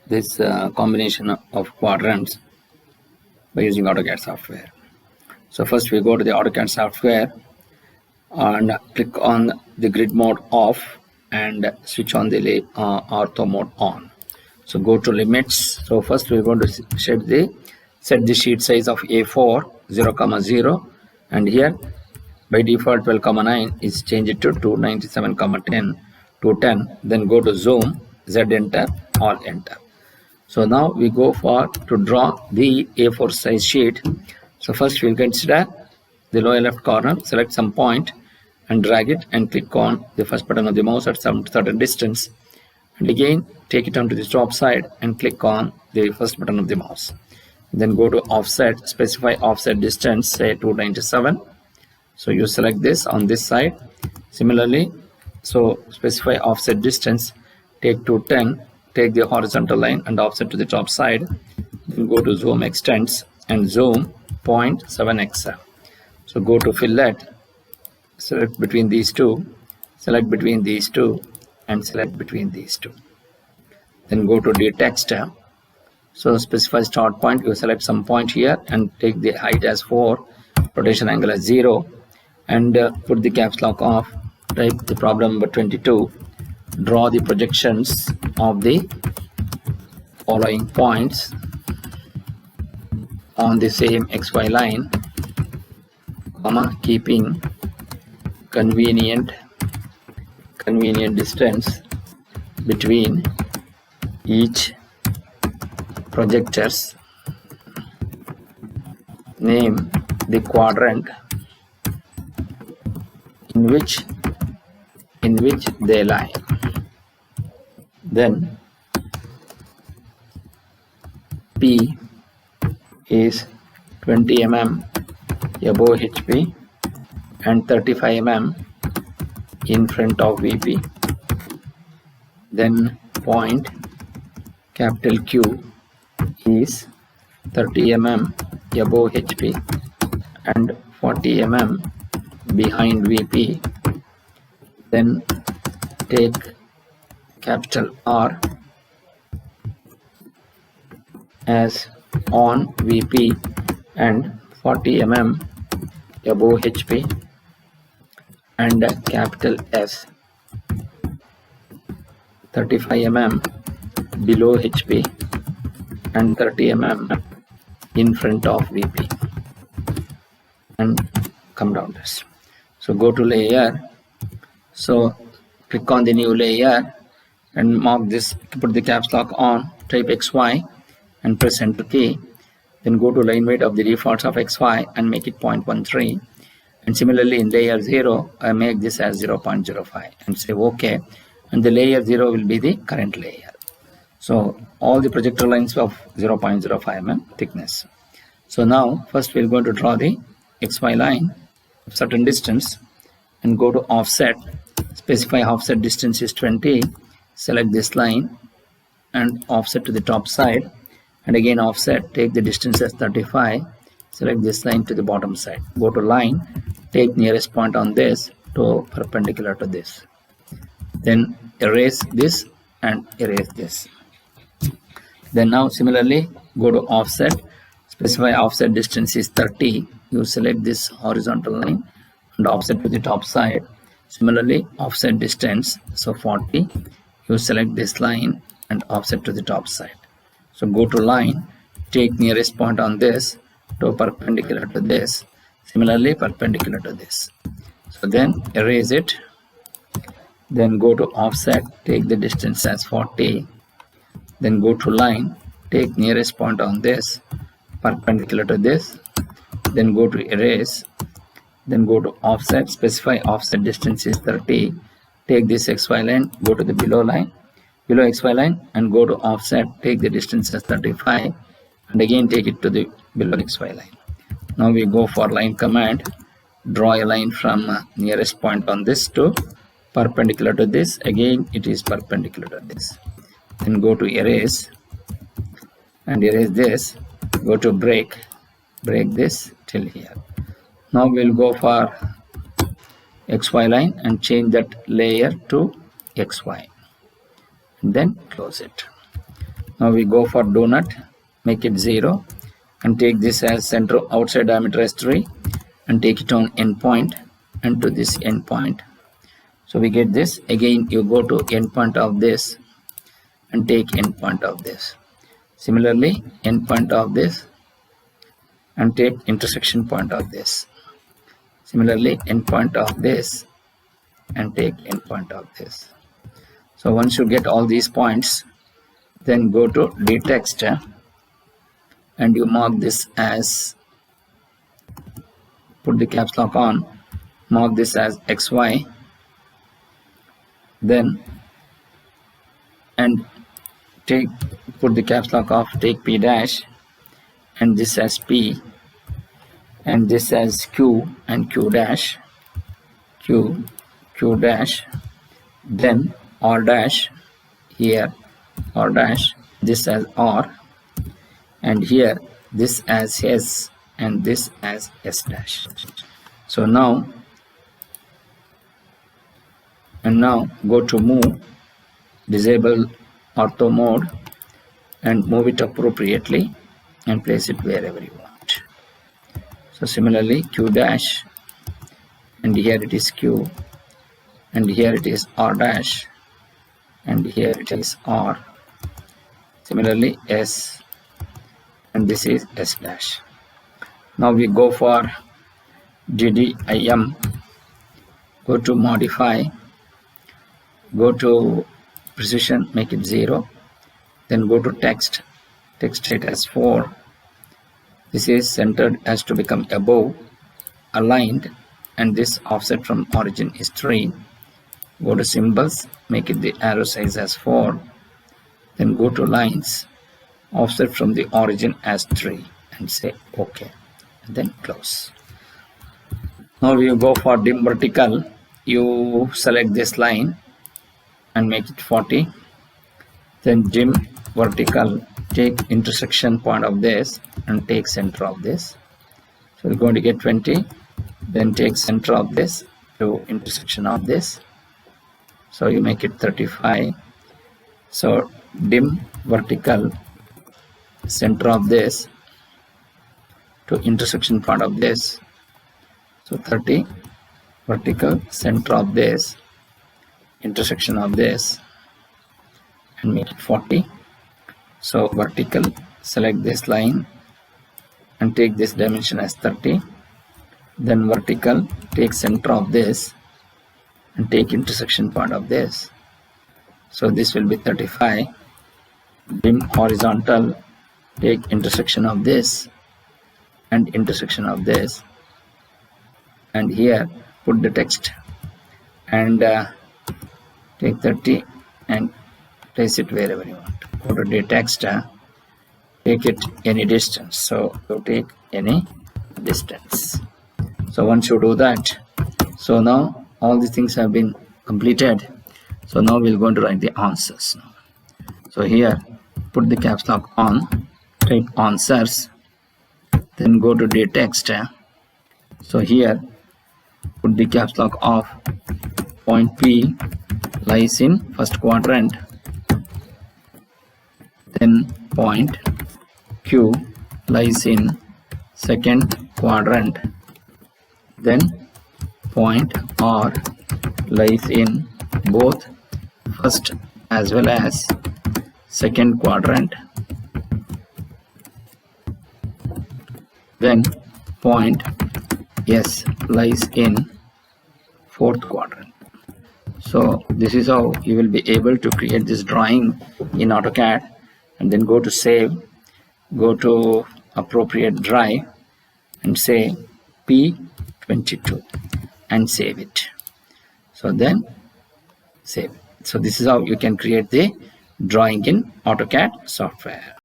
this combination of quadrants by using AutoCAD software. So first we go to the AutoCAD software and click on the grid mode off and switch on the ortho mode on. So go to limits. So first we're going to set the sheet size of A4 0, and here by default 12,9 is changed to 297,10 to 10. Then go to zoom, Z enter, all enter. So now we go to draw the A4 size sheet. So first we'll consider the lower left corner, select some point and drag it and click on the first button of the mouse at some certain distance, and again take it onto the top side and click on the first button of the mouse. Then go to offset, specify offset distance, say 297. So you select this on this side. Similarly, so specify offset distance, take to 10, take the horizontal line and offset to the top side. Then go to zoom extents and zoom 0.7x. So go to fillet, select between these two, select between these two and select between these two. Then go to detext. So specify start point, you select some point here and take the height as 4, rotation angle as 0, and put the caps lock off. Type the problem number 22. Draw the projections of the following points on the same XY line, keeping convenient distance between each projectors. Name the quadrant in which they lie. Then P is 20 mm above HP and 35 mm in front of VP. Then point capital Q is 30 mm above HP and 40 mm behind VP. Then take capital R as on VP and 40 mm above HP, and capital S 35 mm below HP and 30 mm in front of VP, and come down this. So go to layer, so click on the new layer and mark this to put the caps lock on, type XY and press enter key. Then go to line weight of the defaults of XY and make it 0.13, and similarly in layer 0 I make this as 0.05 and say OK, and the layer 0 will be the current layer. So all the projector lines of 0.05 mm thickness. So now first we're going to draw the XY line of certain distance and go to offset, specify offset distance is 20, select this line and offset to the top side, and again offset, take the distance as 35, select this line to the bottom side, go to line, take nearest point on this to perpendicular to this, then erase this and erase this. Then now similarly go to offset, specify offset distance is 30, you select this horizontal line and offset to the top side. Similarly offset distance, so 40, you select this line and offset to the top side. So go to line, take nearest point on this to perpendicular to this, similarly perpendicular to this. So then erase it, then go to offset, take the distance as 40, then go to line, take nearest point on this perpendicular to this, then go to erase, then go to offset, specify offset distance is 30, take this XY line, go to the below XY line and go to offset, take the distance as 35 and again take it to the below XY line. Now we go for line command, draw a line from nearest point on this to perpendicular to this, again it is perpendicular to this. Then go to erase and erase this, go to break this till here. Now we'll go for XY line and change that layer to XY and then close it. Now we go for donut, make it 0, and take this as center outside diameter as 3, and take it on endpoint and to this endpoint. So we get this. Again, you go to endpoint of this and take endpoint of this. Similarly, endpoint of this and take intersection point of this. Similarly, endpoint of this and take endpoint of this. So once you get all these points, then go to dtext and you mark this as, put the caps lock on, mark this as xy, then and put the caps lock off, take p dash and this as p and this as q and q dash, q dash, then r dash, here r dash, this as r, and here this as s and this as s dash. So now go to move, disable ortho mode and move it appropriately and place it wherever you want. So similarly, q dash, and here it is q, and here it is r dash, and here it is r. Similarly, s, and this is s dash. Now we go for DDIM, go to modify, go to precision, make it 0, then go to text it as 4. This is centered as to become above, aligned, and this offset from origin is 3. Go to symbols, make it the arrow size as 4, then go to lines, offset from the origin as 3 and say OK, and then close. Now you go for dim vertical, you select this line and make it 40, then dim vertical, take intersection point of this and take center of this. So we're going to get 20, then take center of this to intersection of this, so you make it 35. So dim vertical, center of this to intersection part of this, so 30, vertical, center of this, intersection of this, and make it 40. So vertical, select this line and take this dimension as 30, then vertical, take center of this and take intersection part of this, so this will be 35. Dim horizontal, take intersection of this and intersection of this, and here put the text and take 30 and place it wherever you want. Go to the text, take it any distance, so you take any distance. So once you do that, so now all these things have been completed. So now we're going to write the answers. So here put the caps lock on, type answers, then go to the text. So here put the caps lock off, point P lies in first quadrant, then point Q lies in second quadrant, then point R lies in both first as well as second quadrant, then point S lies in fourth quadrant. So this is how you will be able to create this drawing in AutoCAD, and then go to save, go to appropriate drive and say P22 and save it. So then save it. So this is how you can create the drawing in AutoCAD software.